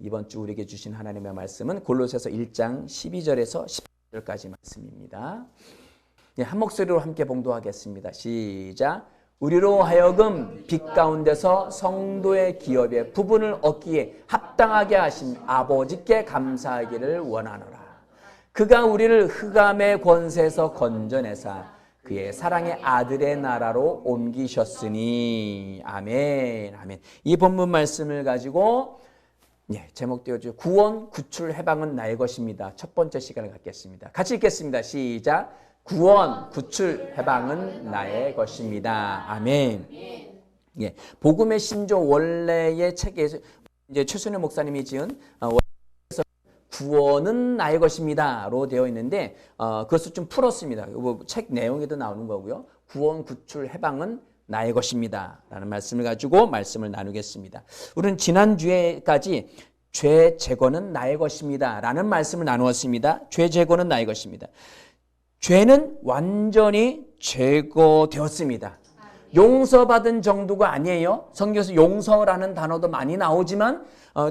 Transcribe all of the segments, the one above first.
이번 주 우리에게 주신 하나님의 말씀은 골로새서 1장 12절에서 10절까지 말씀입니다. 한 목소리로 함께 봉독하겠습니다. 시작. 우리로 하여금 빛 가운데서 성도의 기업의 부분을 얻기에 합당하게 하신 아버지께 감사하기를 원하노라. 그가 우리를 흑암의 권세에서 건져내사 그의 사랑의 아들의 나라로 옮기셨으니. 아멘. 아멘. 이 본문 말씀을 가지고 제목되어져 구원, 구출, 해방은 나의 것입니다. 첫 번째 시간을 갖겠습니다. 같이 읽겠습니다. 시작. 구원, 구출, 해방은 나의 것입니다. 아멘. 복음의 신조 원래의 책에서 이제 최순애 목사님이 지은 구원은 나의 것입니다로 되어 있는데 그것을 좀 풀었습니다. 책 내용에도 나오는 거고요. 구원, 구출, 해방은 나의 것입니다 라는 말씀을 가지고 말씀을 나누겠습니다. 우리는 지난주에까지 죄 제거는 나의 것입니다 라는 말씀을 나누었습니다. 죄 제거는 나의 것입니다. 죄는 완전히 제거되었습니다. 용서받은 정도가 아니에요. 성경에서 용서라는 단어도 많이 나오지만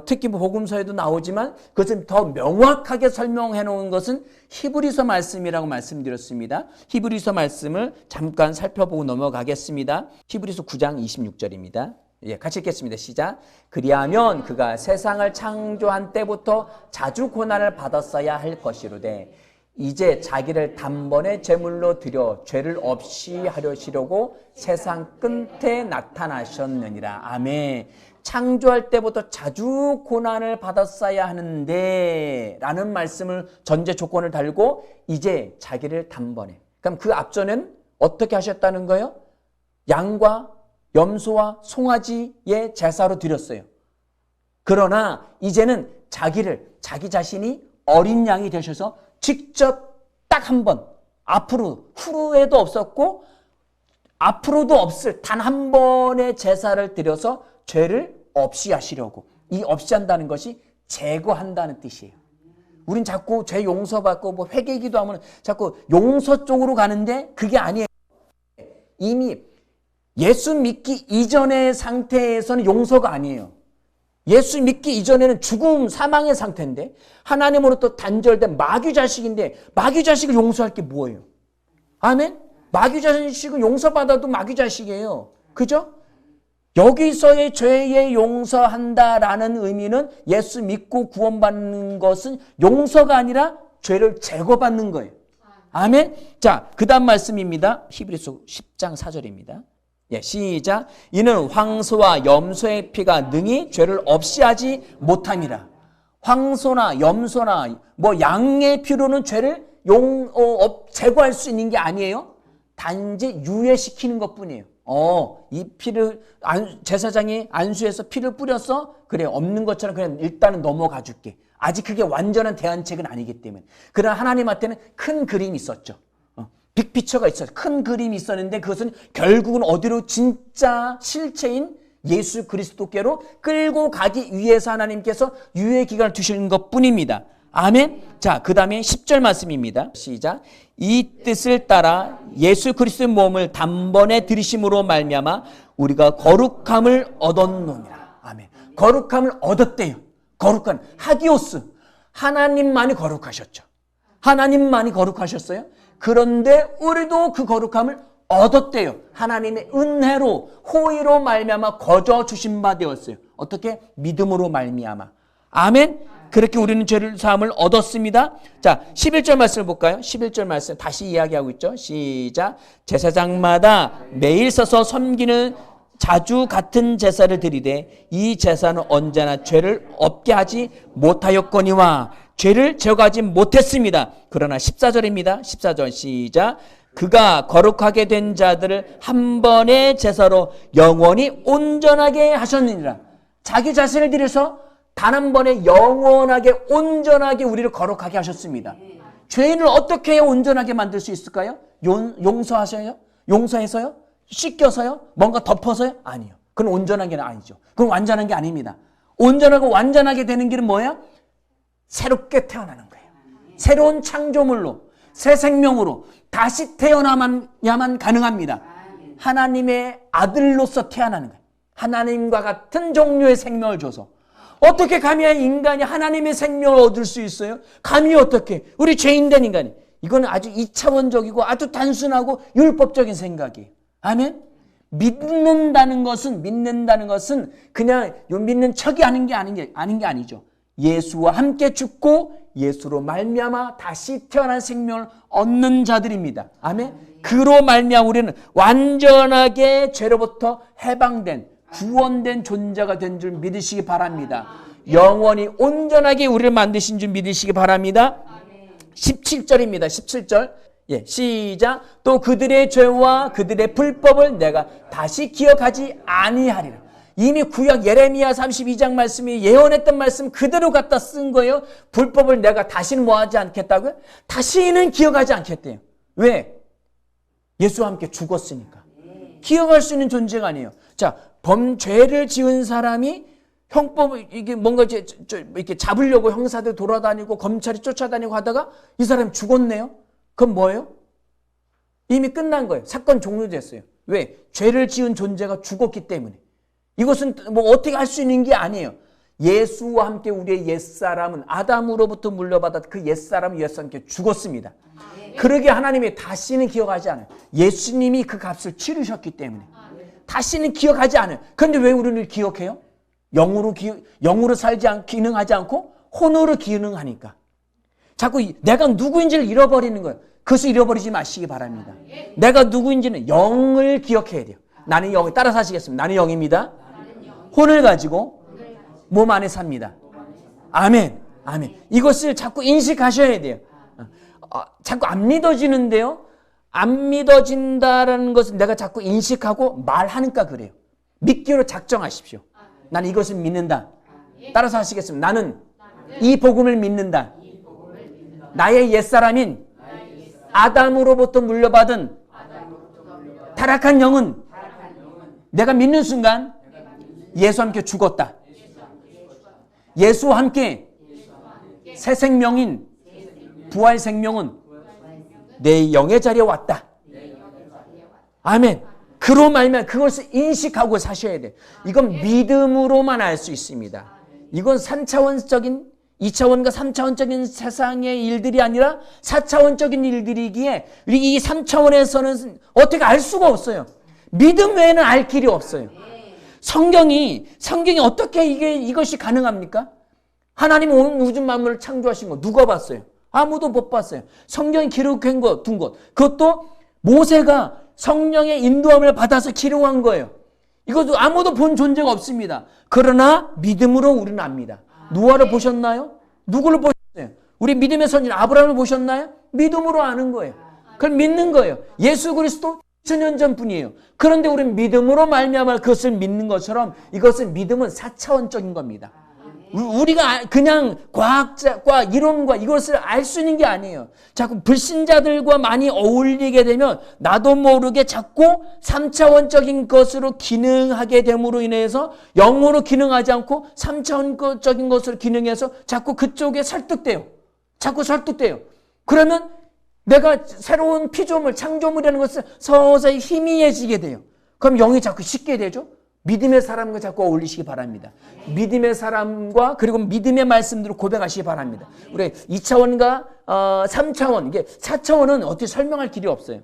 특히 복음서에도 나오지만 그것은 더 명확하게 설명해 놓은 것은 히브리서 말씀이라고 말씀드렸습니다. 히브리서 말씀을 잠깐 살펴보고 넘어가겠습니다. 히브리서 9장 26절입니다. 같이 읽겠습니다. 시작. 그리하면 그가 세상을 창조한 때부터 자주 고난을 받았어야 할 것이로되 이제 자기를 단번에 제물로 드려 죄를 없이 하려시려고 세상 끝에 나타나셨느니라. 아멘. 창조할 때부터 자주 고난을 받았어야 하는데 라는 말씀을 전제 조건을 달고 이제 자기를 단번에. 그럼 그 앞전에는 어떻게 하셨다는 거예요? 양과 염소와 송아지의 제사로 드렸어요. 그러나 이제는 자기 자신이 어린 양이 되셔서 직접 딱 한 번, 후에도 없었고 앞으로도 없을 단 한 번의 제사를 드려서 죄를 없이 하시려고. 이 없이 한다는 것이 제거한다는 뜻이에요. 우린 자꾸 죄 용서받고 회개기도 하면 자꾸 용서 쪽으로 가는데 그게 아니에요. 이미 예수 믿기 이전의 상태에서는 용서가 아니에요. 예수 믿기 이전에는 죽음, 사망의 상태인데 하나님으로부터 단절된 마귀 자식인데 마귀 자식을 용서할 게 뭐예요? 아멘? 마귀 자식은 용서받아도 마귀 자식이에요. 그죠? 여기서의 죄에 용서한다라는 의미는 예수 믿고 구원받는 것은 용서가 아니라 죄를 제거받는 거예요. 아멘? 자, 그 다음 말씀입니다. 히브리서 10장 4절입니다. 시작. 이는 황소와 염소의 피가 능히 죄를 없이 하지 못함이라. 황소나 염소나 양의 피로는 죄를 제거할 수 있는 게 아니에요. 단지 유예시키는 것뿐이에요. 이 피를 제사장이 안수해서 피를 뿌려서 그래 없는 것처럼 그냥 일단은 넘어가 줄게. 아직 그게 완전한 대안책은 아니기 때문에. 그러나 하나님한테는 큰 그림이 있었죠. 빅피처가 있어요. 큰 그림이 있었는데 그것은 결국은 어디로 진짜 실체인 예수 그리스도께로 끌고 가기 위해서 하나님께서 유예 기간을 두시는 것뿐입니다. 아멘. 자, 그 다음에 10절 말씀입니다. 시작. 이 뜻을 따라 예수 그리스도의 몸을 단번에 들이심으로 말미암아 우리가 거룩함을 얻었노니라. 아멘. 거룩함을 얻었대요. 거룩한 하기오스. 하나님만이 거룩하셨죠. 하나님만이 거룩하셨어요. 그런데 우리도 그 거룩함을 얻었대요. 하나님의 은혜로 호의로 말미암아 거저 주신 바 되었어요. 어떻게? 믿음으로 말미암아. 아멘. 그렇게 우리는 죄를 사함을 얻었습니다. 자, 11절 말씀을 볼까요? 11절 말씀 다시 이야기하고 있죠. 시작. 제사장마다 매일 서서 섬기는 자주 같은 제사를 드리되 이 제사는 언제나 죄를 없게 하지 못하였거니와 죄를 제거하지 못했습니다. 그러나 14절입니다. 14절 시작. 그가 거룩하게 된 자들을 한 번의 제사로 영원히 온전하게 하셨느니라. 자기 자신을 들여서 단 한 번에 영원하게 온전하게 우리를 거룩하게 하셨습니다. 죄인을 어떻게 해야 온전하게 만들 수 있을까요? 용서하셔요? 용서해서요? 씻겨서요? 뭔가 덮어서요? 아니요. 그건 온전한 게 아니죠. 그건 완전한 게 아닙니다. 온전하고 완전하게 되는 길은 뭐예요? 새롭게 태어나는 거예요. 새로운 창조물로, 새 생명으로 다시 태어나야만 가능합니다. 하나님의 아들로서 태어나는 거예요. 하나님과 같은 종류의 생명을 줘서 어떻게 감히 인간이 하나님의 생명을 얻을 수 있어요? 감히 어떻게? 우리 죄인된 인간이. 이건 아주 이차원적이고 아주 단순하고 율법적인 생각이에요. 아멘? 믿는다는 것은 그냥 믿는 척이 아닌 게 아니죠. 예수와 함께 죽고 예수로 말미암아 다시 태어난 생명을 얻는 자들입니다. 아멘. 그로 말미암아 우리는 완전하게 죄로부터 해방된 구원된 존재가 된 줄 믿으시기 바랍니다. 영원히 온전하게 우리를 만드신 줄 믿으시기 바랍니다. 17절입니다. 17절. 예, 시작. 또 그들의 죄와 그들의 불법을 내가 다시 기억하지 아니하리라. 이미 구약 예레미야 32장 말씀이 예언했던 말씀 그대로 갖다 쓴 거예요. 불법을 내가 다시는 뭐하지 않겠다고요? 다시는 기억하지 않겠대요. 왜? 예수와 함께 죽었으니까. 기억할 수 있는 존재가 아니에요. 자, 범죄를 지은 사람이 형법을 이게 뭔가 이렇게 잡으려고 형사들 돌아다니고 검찰이 쫓아다니고 하다가 이 사람이 죽었네요. 그럼 뭐예요? 이미 끝난 거예요. 사건 종료됐어요. 왜? 죄를 지은 존재가 죽었기 때문에. 이것은 뭐 어떻게 할 수 있는 게 아니에요. 예수와 함께 우리의 옛사람은 아담으로부터 물려받았 그 옛사람은 예수와 함께 죽었습니다. 그러기에 하나님이 다시는 기억하지 않아요. 예수님이 그 값을 치르셨기 때문에. 다시는 기억하지 않아요. 그런데 왜 우리를 기억해요? 영으로 기능하지 않고 혼으로 기능하니까. 자꾸 내가 누구인지를 잃어버리는 거예요. 그것을 잃어버리지 마시기 바랍니다. 내가 누구인지는 영을 기억해야 돼요. 나는 영을 따라서 하시겠습니다. 나는 영입니다. 혼을 가지고 몸 안에 삽니다. 아멘. 아멘. 이것을 자꾸 인식하셔야 돼요. 자꾸 안 믿어지는데요. 안 믿어진다라는 것을 내가 자꾸 인식하고 말하니까 그래요. 믿기로 작정하십시오. 나는 이것을 믿는다. 따라서 하시겠습니다. 나는 이 복음을 믿는다. 나의 옛사람인 아담으로부터 물려받은 타락한 영은 내가 믿는 순간 예수와 함께 죽었다. 예수와 함께 새 생명인 부활 생명은 내 영의 자리에 왔다. 아멘. 그로 말미암아 그것을 인식하고 사셔야 돼. 이건 믿음으로만 알 수 있습니다. 이건 3차원적인 2차원과 3차원적인 세상의 일들이 아니라 4차원적인 일들이기에 이 3차원에서는 어떻게 알 수가 없어요. 믿음 외에는 알 길이 없어요. 성경이 어떻게 이것이 가능합니까? 하나님은 온 우주 만물을 창조하신 거 누가 봤어요? 아무도 못 봤어요. 성경이 기록한 거, 둔 것. 그것도 모세가 성령의 인도함을 받아서 기록한 거예요. 이것도 아무도 본 존재가 없습니다. 그러나 믿음으로 우리는 압니다. 노아를 보셨나요? 누구를 보셨어요? 우리 믿음의 선진 아브라함을 보셨나요? 믿음으로 아는 거예요. 그걸 믿는 거예요. 예수 그리스도 2000년 전뿐이에요. 그런데 우리는 믿음으로 말미암아 그것을 믿는 것처럼 이것은 믿음은 4차원적인 겁니다. 우리가 그냥 과학과 이론과 이것을 알 수 있는 게 아니에요. 자꾸 불신자들과 많이 어울리게 되면 나도 모르게 자꾸 3차원적인 것으로 기능하게 됨으로 인해서 영으로 기능하지 않고 3차원적인 것으로 기능해서 자꾸 그쪽에 설득돼요. 그러면 내가 새로운 피조물, 창조물이라는 것을 서서히 희미해지게 돼요. 그럼 영이 자꾸 쉽게 되죠. 믿음의 사람과 자꾸 어울리시기 바랍니다. 믿음의 사람과 그리고 믿음의 말씀들을 고백하시기 바랍니다. 우리 2차원과 3차원, 이게 4차원은 어떻게 설명할 길이 없어요.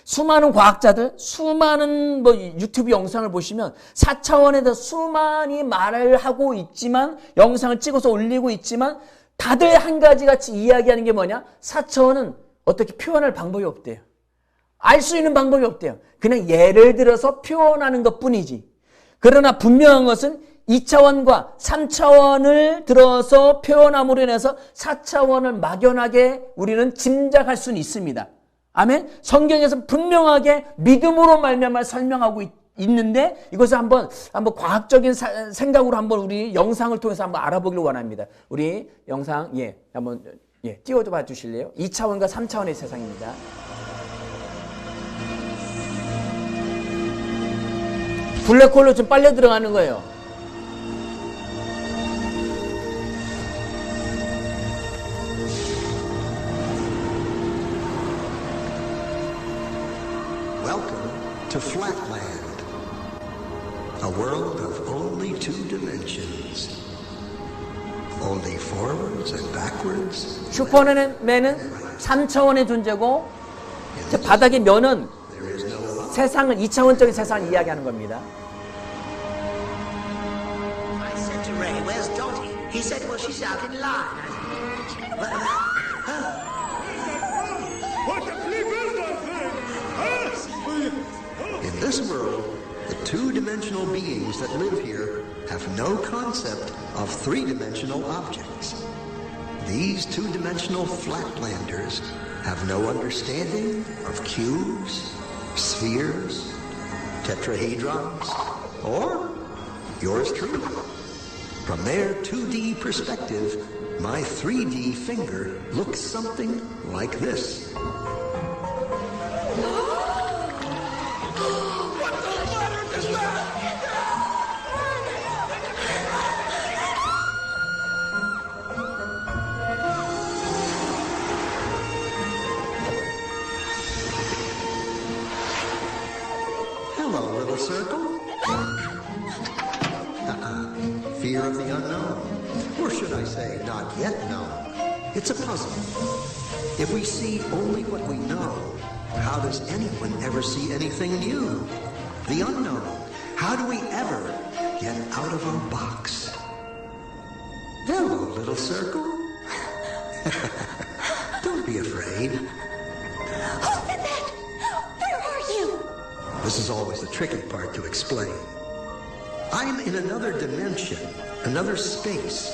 수많은 과학자들, 수많은 유튜브 영상을 보시면 4차원에 대해서 수많이 말을 하고 있지만 영상을 찍어서 올리고 있지만 다들 한 가지 같이 이야기하는 게 뭐냐? 4차원은 어떻게 표현할 방법이 없대요. 알 수 있는 방법이 없대요. 그냥 예를 들어서 표현하는 것뿐이지. 그러나 분명한 것은 2차원과 3차원을 들어서 표현함으로 인해서 4차원을 막연하게 우리는 짐작할 수는 있습니다. 아멘. 성경에서 분명하게 믿음으로 말미암아 설명하고 있는데 이것을 한번 과학적인 생각으로 한번 우리 영상을 통해서 한번 알아보기를 원합니다. 우리 영상 한번 띄워줘 봐 주실래요? 2차원과 3차원의 세상입니다. 블랙홀로 좀 빨려 들어가는 거예요. Welcome to Flatland, a world of only two dimensions. only forwards and backwards. 슈퍼맨은 3차원의 존재고 저 바닥의 면은 세상을 2차원적인 세상을 이야기하는 겁니다. I said to Ray, where's Dottie? He said, well, she's out in line. In this world, the two-dimensional beings that live here have no concept of three-dimensional objects. These two-dimensional flatlanders have no understanding of cubes, spheres, tetrahedrons, or yours truly. From their 2D perspective, my 3D finger looks something like this. Hello, little circle. Fear of the unknown. Or should I say, not yet known. It's a puzzle. If we see only what we know, how does anyone ever see anything new? The unknown. How do we ever get out of our box? Hello, little circle. Don't be afraid. Who said that? Where are you? This is always the tricky part to explain. I'm in another dimension, another space.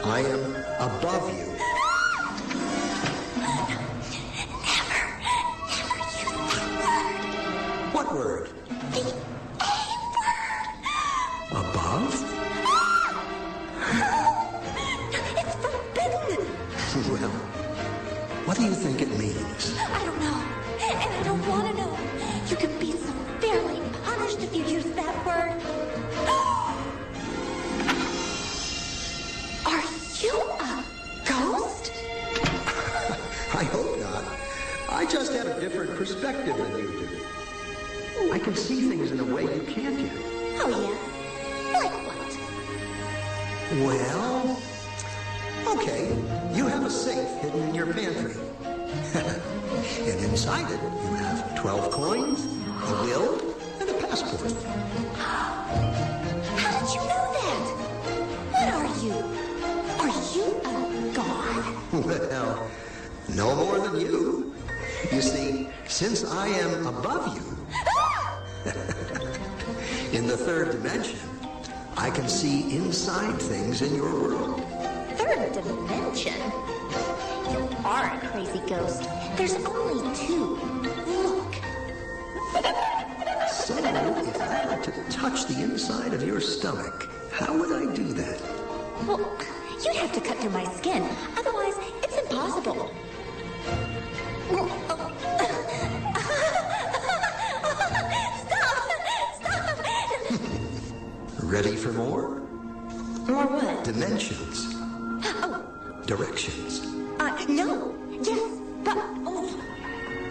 I am above you. What word? Above? It's forbidden. Well, what do you think it means? I don't know. And I don't want to know. You can be severely punished if you use that word. Are you a ghost? I hope not. I just have a different perspective than you do. I can see things in a way you can't yet. Oh, yeah? Like what? Well, okay, you have a safe hidden in your pantry. And inside it, you have 12 coins, a will, and a passport. How did you know that? What are you? Are you a god? Well, no more than you. You see, since I am above you, in the third dimension, I can see inside things in your world. Third dimension? You are a crazy ghost. There's only two. Look. So, if I were to touch the inside of your stomach, how would I do that? Well, you'd have to cut through my skin. Otherwise, it's impossible. Stop! Ready for more? More what? Dimensions. Oh, Directions. no. Yes, but... Oh,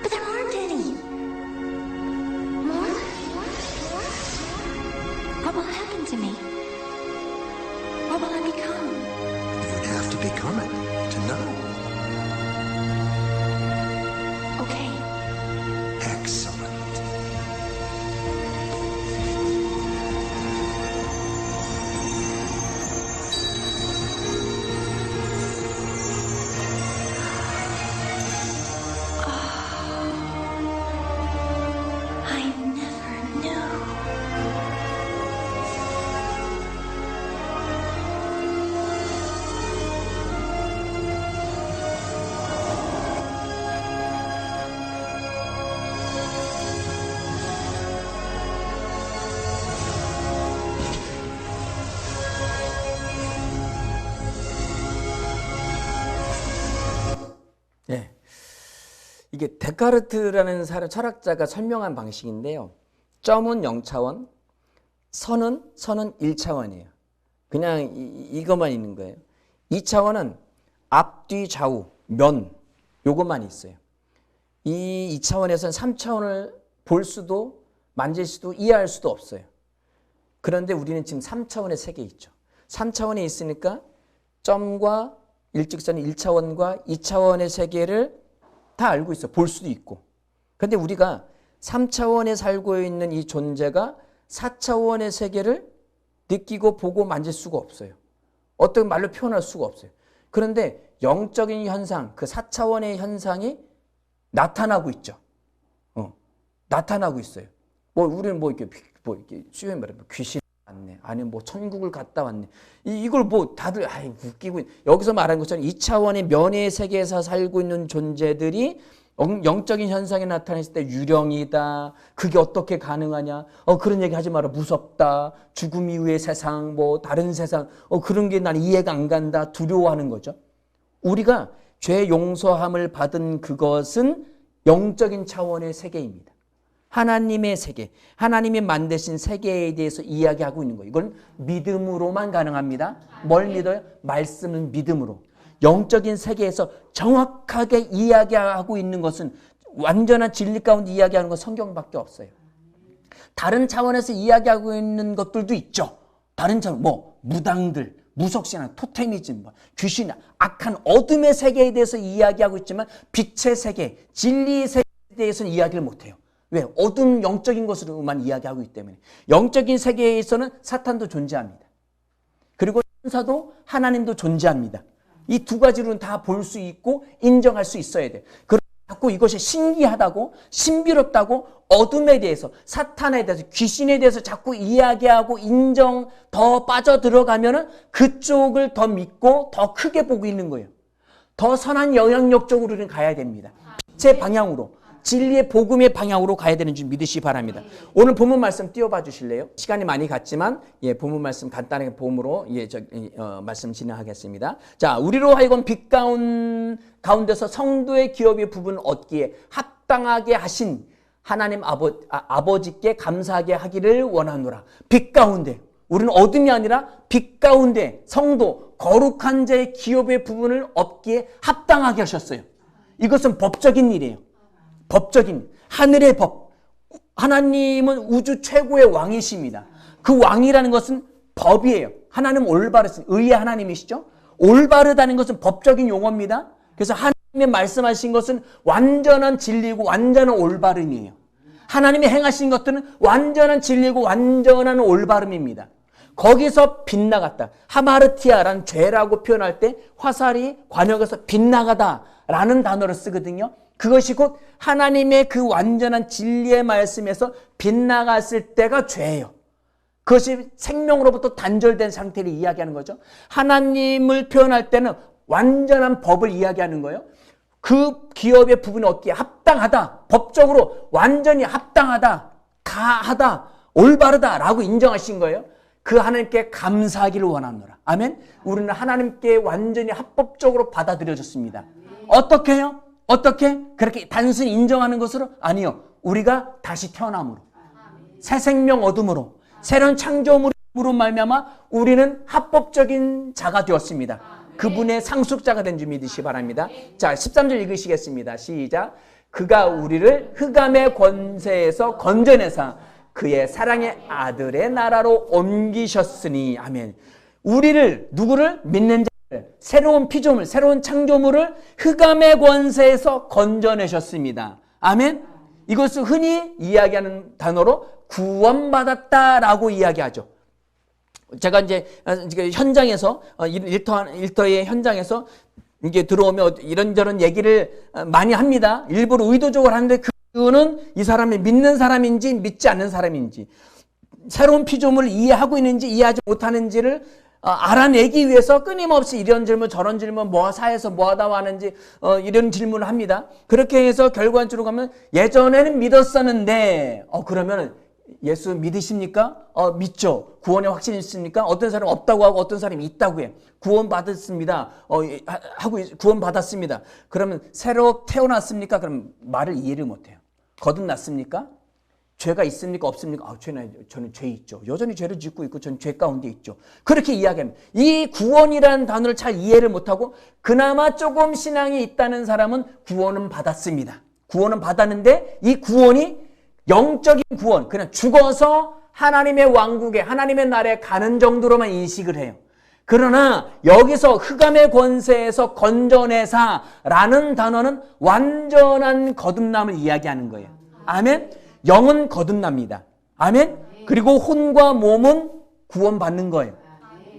but there aren't any. More? What will happen to me? What will I become? You'd have to become it to know. Okay. Excellent. I never knew. 예. 이게 데카르트라는 사람 철학자가 설명한 방식인데요. 점은 0차원, 선은 1차원이에요. 그냥 이것만 있는 거예요. 2차원은 앞, 뒤, 좌우, 면 요것만 있어요. 이 2차원에서는 3차원을 볼 수도 만질 수도 이해할 수도 없어요. 그런데 우리는 지금 3차원의 세계에 있죠. 3차원에 있으니까 점과 일직선의 1차원과 2차원의 세계를 다 알고 있어. 볼 수도 있고. 그런데 우리가 3차원에 살고 있는 이 존재가 4차원의 세계를 느끼고 보고 만질 수가 없어요. 어떤 말로 표현할 수가 없어요. 그런데 영적인 현상, 그 4차원의 현상이 나타나고 있죠. 나타나고 있어요. 우리는 이렇게 수요일 말하면 귀신 왔네. 아니면 천국을 갔다 왔네. 이걸 다들 웃기고 여기서 말한 것처럼 2차원의 면의 세계에서 살고 있는 존재들이 영적인 현상이 나타났을 때 유령이다. 그게 어떻게 가능하냐. 그런 얘기 하지 마라. 무섭다. 죽음 이후의 세상, 다른 세상. 그런 게 난 이해가 안 간다. 두려워하는 거죠. 우리가 죄 용서함을 받은 그것은 영적인 차원의 세계입니다. 하나님의 세계, 하나님이 만드신 세계에 대해서 이야기하고 있는 거예요. 이건 믿음으로만 가능합니다. 뭘 믿어요? 말씀은 믿음으로. 영적인 세계에서 정확하게 이야기하고 있는 것은 완전한 진리 가운데 이야기하는 건 성경밖에 없어요. 다른 차원에서 이야기하고 있는 것들도 있죠. 다른 차원, 무당들, 무속신앙, 토테미즘, 귀신, 악한 어둠의 세계에 대해서 이야기하고 있지만 빛의 세계, 진리의 세계에 대해서는 이야기를 못해요. 왜? 어둠 영적인 것으로만 이야기하고 있기 때문에. 영적인 세계에서는 사탄도 존재합니다. 그리고 천사도 하나님도 존재합니다. 이 두 가지로는 다 볼 수 있고 인정할 수 있어야 돼요. 그런데 자꾸 이것이 신기하다고, 신비롭다고 어둠에 대해서, 사탄에 대해서, 귀신에 대해서 자꾸 이야기하고 인정 더 빠져들어가면은 그쪽을 더 믿고 더 크게 보고 있는 거예요. 더 선한 영향력 쪽으로 우리는 가야 됩니다. 빛의 방향으로, 진리의 복음의 방향으로 가야 되는 줄 믿으시기 바랍니다. 오늘 본문 말씀 띄워봐 주실래요? 시간이 많이 갔지만 본문 말씀 간단하게 봄으로 말씀 진행하겠습니다. 자, 우리로 하여금 빛 가운데서 성도의 기업의 부분을 얻기에 합당하게 하신 하나님 아버지께 감사하게 하기를 원하노라. 빛 가운데, 우리는 어둠이 아니라 빛 가운데 성도 거룩한 자의 기업의 부분을 얻기에 합당하게 하셨어요. 이것은 법적인 일이에요. 법적인 하늘의 법. 하나님은 우주 최고의 왕이십니다. 그 왕이라는 것은 법이에요. 하나님은 올바르신 의의 하나님이시죠. 올바르다는 것은 법적인 용어입니다. 그래서 하나님이 말씀하신 것은 완전한 진리고 완전한 올바름이에요. 하나님이 행하신 것들은 완전한 진리고 완전한 올바름입니다. 거기서 빗나갔다. 하마르티아라는 죄라고 표현할 때 화살이 관역에서 빗나가다라는 단어를 쓰거든요. 그것이 곧 하나님의 그 완전한 진리의 말씀에서 빗나갔을 때가 죄예요. 그것이 생명으로부터 단절된 상태를 이야기하는 거죠. 하나님을 표현할 때는 완전한 법을 이야기하는 거예요. 그 기업의 부분이 얻기에 합당하다. 법적으로 완전히 합당하다. 가하다. 올바르다라고 인정하신 거예요. 그 하나님께 감사하기를 원하노라. 아멘. 우리는 하나님께 완전히 합법적으로 받아들여졌습니다. 어떻게 해요? 어떻게? 그렇게 단순히 인정하는 것으로? 아니요. 우리가 다시 태어남으로, 새 생명 얻음으로, 새로운 창조물로 말미암아 우리는 합법적인 자가 되었습니다. 그분의 상속자가 된 줄 믿으시기 바랍니다. 자, 13절 읽으시겠습니다. 시작. 그가 우리를 흑암의 권세에서 건져내사 그의 사랑의 아들의 나라로 옮기셨으니. 아멘. 우리를, 누구를? 믿는 자를, 새로운 피조물, 새로운 창조물을 흑암의 권세에서 건져내셨습니다. 아멘. 이것을 흔히 이야기하는 단어로 구원받았다라고 이야기하죠. 제가 이제 현장에서 일터의 현장에서 이게 들어오면 이런저런 얘기를 많이 합니다. 일부러 의도적으로 하는데 그거는 이 사람이 믿는 사람인지 믿지 않는 사람인지, 새로운 피조물을 이해하고 있는지 이해하지 못하는지를 알아내기 위해서 끊임없이 이런 질문 저런 질문, 사회에서 뭐하다 하는지 이런 질문을 합니다. 그렇게 해서 결과적으로 가면 예전에는 믿었었는데 그러면 예수 믿으십니까? 믿죠. 구원의 확신이 있습니까? 어떤 사람은 없다고 하고 어떤 사람이 있다고 해요. 구원받았습니다. 하고 구원받았습니다. 그러면 새로 태어났습니까? 그럼 말을 이해를 못해요. 거듭났습니까? 죄가 있습니까? 없습니까? 저는 죄 있죠. 여전히 죄를 짓고 있고 저는 죄 가운데 있죠. 그렇게 이야기합니다. 이 구원이라는 단어를 잘 이해를 못하고 그나마 조금 신앙이 있다는 사람은 구원은 받았습니다. 구원은 받았는데 이 구원이 영적인 구원, 그냥 죽어서 하나님의 왕국에, 하나님의 나라에 가는 정도로만 인식을 해요. 그러나 여기서 흑암의 권세에서 건져내사라는 단어는 완전한 거듭남을 이야기하는 거예요. 아멘. 영은 거듭납니다. 아멘. 그리고 혼과 몸은 구원받는 거예요.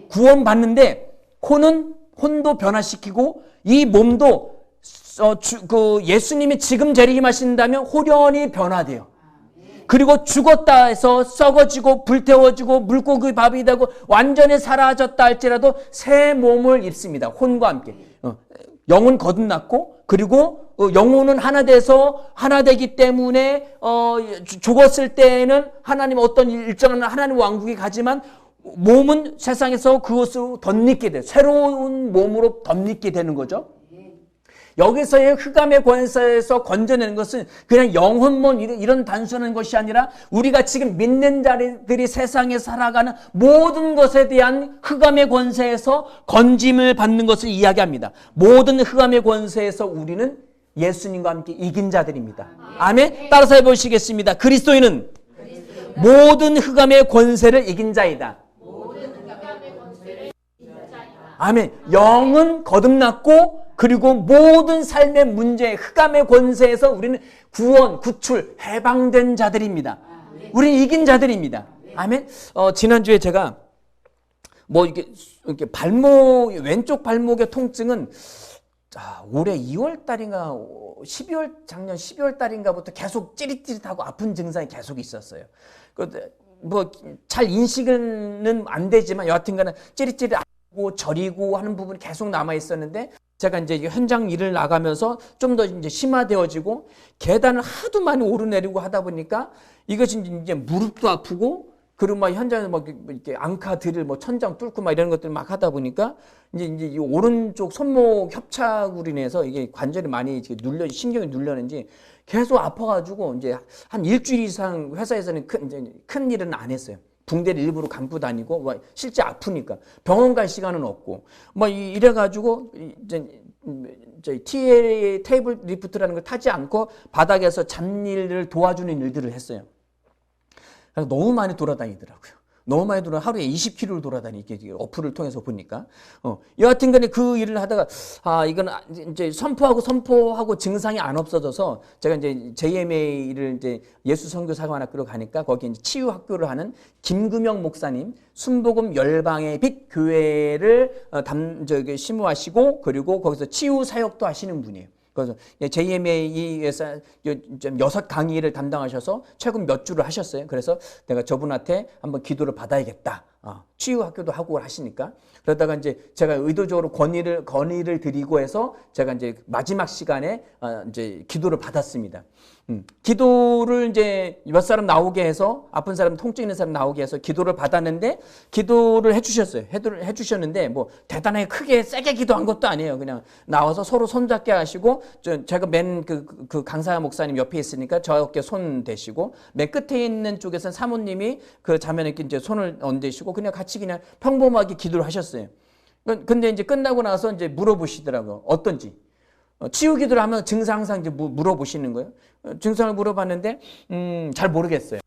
구원받는데 혼도 변화시키고 이 몸도 예수님이 지금 재림하신다면 호련히 변화돼요. 그리고 죽었다 해서 썩어지고 불태워지고 물고기 밥이 되고 완전히 사라졌다 할지라도 새 몸을 입습니다. 혼과 함께. 영은 거듭났고 그리고 영혼은 하나 돼서 하나 되기 때문에 죽었을 때에는 하나님 어떤 일정한 하나님 왕국에 가지만 몸은 세상에서 그것을 덧입게 돼요. 새로운 몸으로 덧입게 되는 거죠. 여기서의 흑암의 권세에서 건져내는 것은 그냥 영혼론 이런 단순한 것이 아니라 우리가 지금 믿는 자들이 세상에 살아가는 모든 것에 대한 흑암의 권세에서 건짐을 받는 것을 이야기합니다. 모든 흑암의 권세에서 우리는 예수님과 함께 이긴 자들입니다. 아멘. 따라서 해보시겠습니다. 그리스도인은 모든 흑암의 권세를 이긴 자이다. 아멘. 영은 거듭났고 그리고 모든 삶의 문제, 흑암의 권세에서 우리는 구원, 구출, 해방된 자들입니다. 우리는 이긴 자들입니다. 아멘. 지난주에 제가 이렇게 왼쪽 발목의 통증은 올해 2월 달인가 작년 12월 달인가부터 계속 찌릿찌릿하고 아픈 증상이 계속 있었어요. 잘 인식은 안 되지만 여하튼간에 찌릿찌릿하고 저리고 하는 부분이 계속 남아 있었는데 제가 이제 현장 일을 나가면서 좀 더 이제 심화되어지고 계단을 하도 많이 오르내리고 하다 보니까 이것이 이제 무릎도 아프고 그리고 막 현장에서 막 이렇게 앙카드를 천장 뚫고 막 이런 것들 막 하다 보니까 이제 이 오른쪽 손목 협착으로 인해서 이게 관절이 많이 신경이 눌렸는지 계속 아파가지고 이제 한 일주일 이상 회사에서는 큰 일은 안 했어요. 붕대를 일부러 감고 다니고 실제 아프니까 병원 갈 시간은 없고 이래가지고 이제 테이블 리프트라는 걸 타지 않고 바닥에서 잡일을 도와주는 일들을 했어요. 너무 많이 돌아다니더라고요. 너무 많이 하루에 20km를 돌아다니게 어플을 통해서 보니까 여하튼 간에 그 일을 하다가 이건 이제 선포하고 증상이 안 없어져서 제가 이제 JMA를 이제 예수 선교사관학교로 가니까 거기 이제 치유 학교를 하는 김금영 목사님 순복음 열방의 빛 교회를 심우하시고 그리고 거기서 치유 사역도 하시는 분이에요. 그래서 JMA에서 6강의를 담당하셔서 최근 몇 주를 하셨어요. 그래서 내가 저분한테 한번 기도를 받아야겠다. 치유 학교도 하고 하시니까. 그러다가 이제 제가 의도적으로 건의를 드리고 해서 제가 이제 마지막 시간에 이제 기도를 받았습니다. 기도를 이제 몇 사람 나오게 해서 아픈 사람, 통증 있는 사람 나오게 해서 기도를 받았는데 기도를 해주셨어요. 해주셨는데 대단하게 크게 세게 기도한 것도 아니에요. 그냥 나와서 서로 손잡게 하시고 제가 맨 그 강사 목사님 옆에 있으니까 저 어깨 손 대시고 맨 끝에 있는 쪽에서는 사모님이 그 자매님께 이제 손을 얹으시고 그냥 같이 그냥 평범하게 기도를 하셨어요. 근데 이제 끝나고 나서 이제 물어보시더라고요. 어떤지. 치유 기도를 하면 증상 항상 이제 물어보시는 거예요. 증상을 물어봤는데 잘 모르겠어요.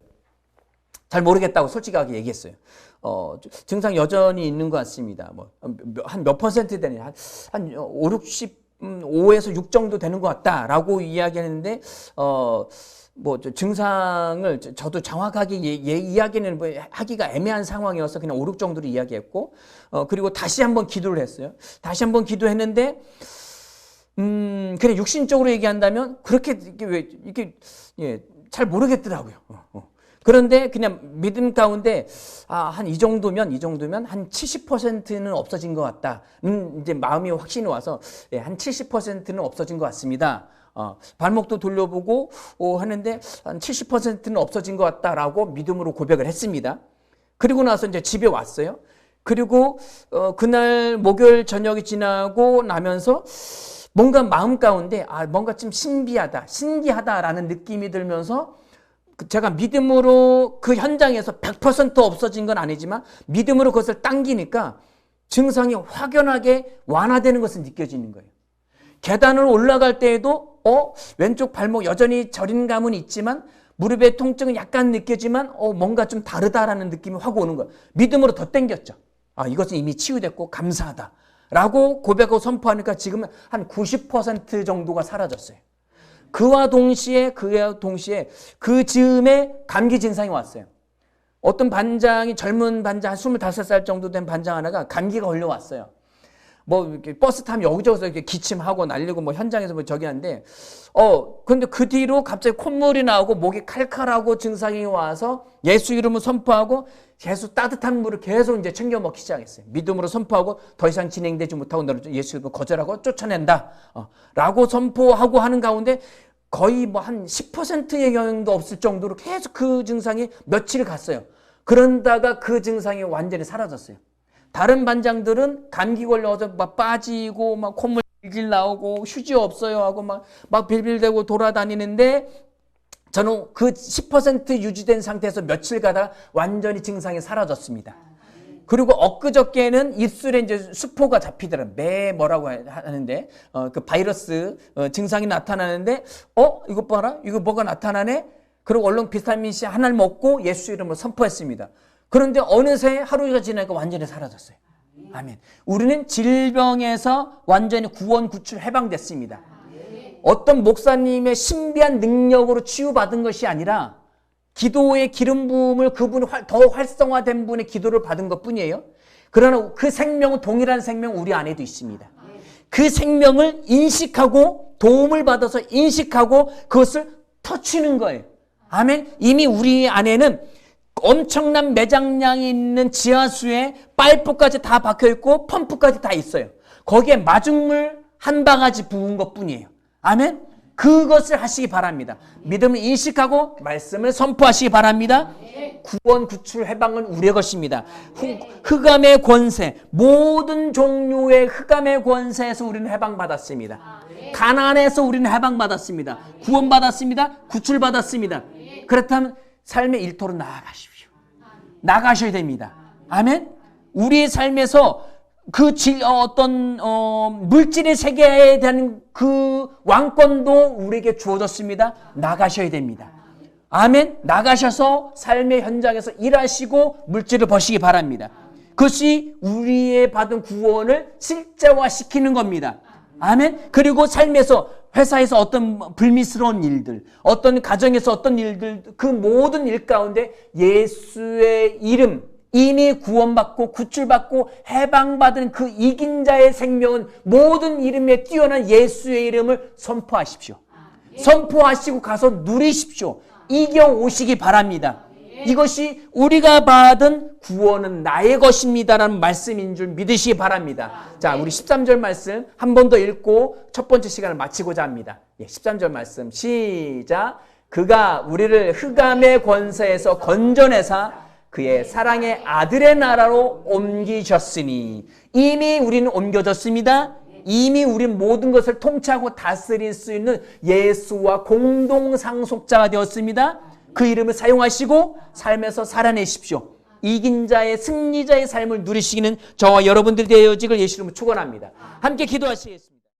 잘 모르겠다고 솔직하게 얘기했어요. 증상 여전히 있는 것 같습니다. 한 몇 퍼센트 되는 한 5, 65에서 6 정도 되는 것 같다라고 이야기했는데 증상을 저도 정확하게 이야기는 하기가 애매한 상황이어서 그냥 5, 6 정도로 이야기했고 그리고 다시 한번 기도를 했어요. 다시 한번 기도했는데 그냥 육신적으로 얘기한다면 그렇게 잘 모르겠더라고요. 그런데 그냥 믿음 가운데 한 이 정도면 한 70%는 없어진 것 같다. 이제 마음이 확신이 와서 한 70%는 없어진 것 같습니다. 발목도 돌려보고 하는데 한 70%는 없어진 것 같다라고 믿음으로 고백을 했습니다. 그리고 나서 이제 집에 왔어요. 그리고 그날 목요일 저녁이 지나고 나면서 뭔가 마음 가운데 뭔가 좀 신기하다라는 느낌이 들면서 제가 믿음으로 그 현장에서 100% 없어진 건 아니지만 믿음으로 그것을 당기니까 증상이 확연하게 완화되는 것을 느껴지는 거예요. 계단을 올라갈 때에도 왼쪽 발목 여전히 저린 감은 있지만 무릎의 통증은 약간 느껴지만 뭔가 좀 다르다라는 느낌이 확 오는 거예요. 믿음으로 더 당겼죠. 이것은 이미 치유됐고 감사하다 라고 고백하고 선포하니까 지금은 한 90% 정도가 사라졌어요. 그와 동시에 그 즈음에 감기 증상이 왔어요. 어떤 반장이 젊은 반장 한 25살 정도 된 반장 하나가 감기가 걸려왔어요. 뭐 이렇게 버스 타면 여기저기서 이렇게 기침하고 날리고 뭐 현장에서 뭐 저기 하는데 근데 그 뒤로 갑자기 콧물이 나오고 목이 칼칼하고 증상이 와서 예수 이름을 선포하고 계속 따뜻한 물을 계속 이제 챙겨 먹기 시작했어요. 믿음으로 선포하고 더 이상 진행되지 못하고 너를 예수 이름을 거절하고 쫓아낸다 라고 선포하고 하는 가운데 거의 뭐 한 10%의 영향도 없을 정도로 계속 그 증상이 며칠 갔어요. 그런다가 그 증상이 완전히 사라졌어요. 다른 반장들은 감기 걸려서 막 빠지고 막 콧물 질질 나오고 휴지 없어요 하고 막 빌빌대고 돌아다니는데 저는 그 10% 유지된 상태에서 며칠 가다가 완전히 증상이 사라졌습니다. 그리고 엊그저께는 입술에 이제 수포가 잡히더라. 매 뭐라고 하는데 그 바이러스 증상이 나타나는데 이거 봐라. 이거 뭐가 나타나네. 그리고 얼른 비타민 C 하나를 먹고 예수 이름으로 선포했습니다. 그런데 어느새 하루가 지나니까 완전히 사라졌어요. 아멘. 우리는 질병에서 완전히 구원, 구출, 해방됐습니다. 어떤 목사님의 신비한 능력으로 치유받은 것이 아니라 기도의 기름 부음을 그분이 더 활성화된 분의 기도를 받은 것뿐이에요. 그러나 그 생명은 동일한 생명 우리 안에도 있습니다. 그 생명을 인식하고 도움을 받아서 인식하고 그것을 터치는 거예요. 아멘. 이미 우리 안에는 엄청난 매장량이 있는 지하수에 파이프까지 다 박혀있고 펌프까지 다 있어요. 거기에 마중물 한 바가지 부은 것뿐이에요. 아멘. 그것을 하시기 바랍니다. 믿음을 인식하고 말씀을 선포하시기 바랍니다. 구원, 구출, 해방은 우리의 것입니다. 흑암의 권세, 모든 종류의 흑암의 권세에서 우리는 해방받았습니다. 가난에서 우리는 해방받았습니다. 구원받았습니다. 구출받았습니다. 그렇다면 삶의 일터로 나아가십시오. 나가셔야 됩니다. 아멘. 우리의 삶에서 그 어떤 물질의 세계에 대한 그 왕권도 우리에게 주어졌습니다. 나가셔야 됩니다. 아멘. 나가셔서 삶의 현장에서 일하시고 물질을 버시기 바랍니다. 그것이 우리의 받은 구원을 실제화시키는 겁니다. 아멘. 그리고 삶에서 회사에서 어떤 불미스러운 일들, 어떤 가정에서 어떤 일들, 그 모든 일 가운데 예수의 이름, 이미 구원받고 구출받고 해방받은 그 이긴 자의 생명은 모든 이름에 뛰어난 예수의 이름을 선포하십시오. 선포하시고 가서 누리십시오. 이겨오시기 바랍니다. 이것이 우리가 받은 구원은 나의 것입니다라는 말씀인 줄 믿으시기 바랍니다. 자, 우리 13절 말씀 한 번 더 읽고 첫 번째 시간을 마치고자 합니다. 13절 말씀 시작. 그가 우리를 흑암의 권세에서 건져내사 그의 사랑의 아들의 나라로 옮기셨으니 이미 우리는 옮겨졌습니다. 이미 우리는 모든 것을 통치하고 다스릴 수 있는 예수와 공동상속자가 되었습니다. 그 이름을 사용하시고 삶에서 살아내십시오. 이긴 자의 승리자의 삶을 누리시기는 저와 여러분들이 되어지길 예수 이름으로 축원합니다. 함께 기도하시겠습니다.